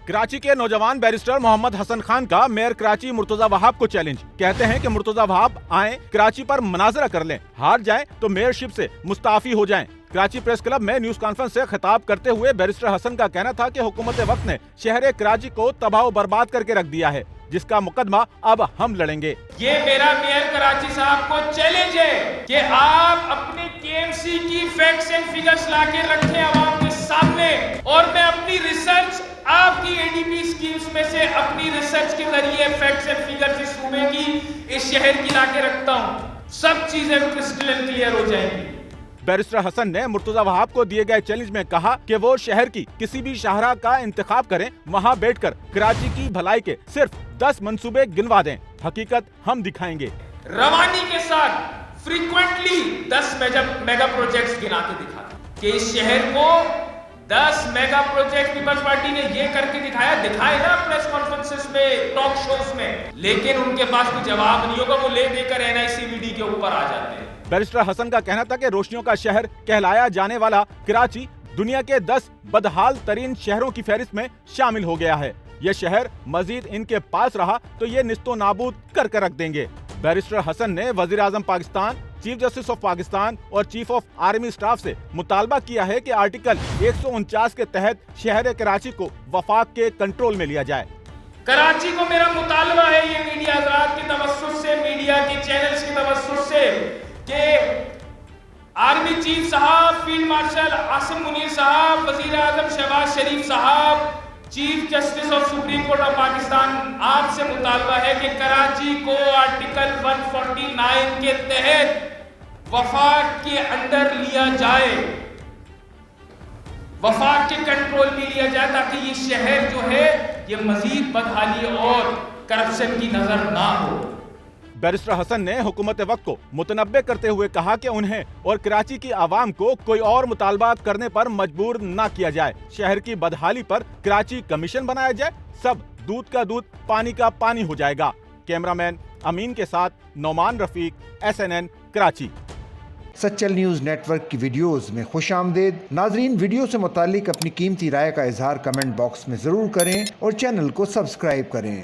کراچی کے نوجوان بیرسٹر محمد حسن خان کا میئر کراچی مرتضی وہاب کو چیلنج. کہتے ہیں کہ مرتضی وہاب آئیں کراچی پر مناظرہ کر لیں, ہار جائیں تو میئرشپ سے مستعفی ہو جائیں. کراچی پریس کلب میں نیوز کانفرنس سے خطاب کرتے ہوئے بیرسٹر حسن کا کہنا تھا کہ حکومت وقت نے شہر کراچی کو تباہ و برباد کر کے رکھ دیا ہے, جس کا مقدمہ اب ہم لڑیں گے. یہ میرا میئر کراچی صاحب کو چیلنج ہے کہ آپ اپنی KMC کی فیکٹس اینڈ فگرز لا کے رکھیں عوام کے سامنے, اور میں اپنی ریسرچ آپ کی ADP اسکیمز میں سے اپنی ریسرچ کے ذریعے فیکٹس اینڈ فگرز اس صوبے کی, اس شہر کی لا کے رکھتا ہوں. سب چیزیں کرسٹل کلیئر ہو جائیں گی. بیرسٹر حسن نے مرتضی وہاب کو دیے گئے چیلنج میں کہا کہ وہ شہر کی کسی بھی شاہراہ کا انتخاب کریں, وہاں بیٹھ کر کراچی کی بھلائی کے صرف 10 منصوبے گنوا دیں, حقیقت ہم دکھائیں گے. روانی کے ساتھ فریکوینٹلی 10 میگا پروجیکٹس گنا کے دکھا کہ اس شہر کو 10 میگا پروجیکٹ پیپلز پارٹی نے یہ کر کے دکھائے نا پریس کانفرنسز میں, ٹاک شوز میں, لیکن ان کے پاس کوئی جواب نہیں ہوگا. وہ لے دے کر NICVD کے اوپر آ جاتے ہیں. بیرسٹر حسن کا کہنا تھا کہ روشنیوں کا شہر کہلایا جانے والا کراچی دنیا کے 10 بدحال ترین شہروں کی فہرست میں شامل ہو گیا ہے. یہ شہر مزید ان کے پاس رہا تو یہ نیست و نابود کر کے رکھ دیں گے. بیرسٹر حسن نے وزیر اعظم Pakistan, chief justice of Pakistan اور چیف آف آرمی اسٹاف سے مطالبہ کیا ہے کہ آرٹیکل 149 کے تحت شہر کراچی کو وفاق کے کنٹرول میں لیا جائے. کراچی کو میرا مطالبہ ہے یہ میڈیا حضرات کے توسط سے, میڈیا کے چینلز کے توسط سے, کہ آرمی چیف صاحب, فیلڈ مارشل عاصم منیر صاحب, وزیر اعظم شہباز شریف صاحب, chief justice of supreme court of Pakistan, آپ سے مطالبہ ہے کہ کراچی کو آرٹیکل 149 کے تحت وفاق کے اندر لیا جائے, وفاق کے کنٹرول میں لیا جائے, تاکہ یہ شہر جو ہے یہ مزید بدحالی اور کرپشن کی نظر نہ ہو. بیرسٹر حسن نے حکومت وقت کو متنبع کرتے ہوئے کہا کہ انہیں اور کراچی کی عوام کو کوئی اور مطالبات کرنے پر مجبور نہ کیا جائے. شہر کی بدحالی پر کراچی کمیشن بنایا جائے, سب دودھ کا دودھ پانی کا پانی ہو جائے گا. کیمرامین امین کے ساتھ Noman Rafiq, SNN Karachi. Sachal news network کی ویڈیوز میں خوش آمدید. ناظرین, ویڈیو سے متعلق اپنی قیمتی رائے کا اظہار کمنٹ باکس میں ضرور کریں اور چینل کو سبسکرائب کریں.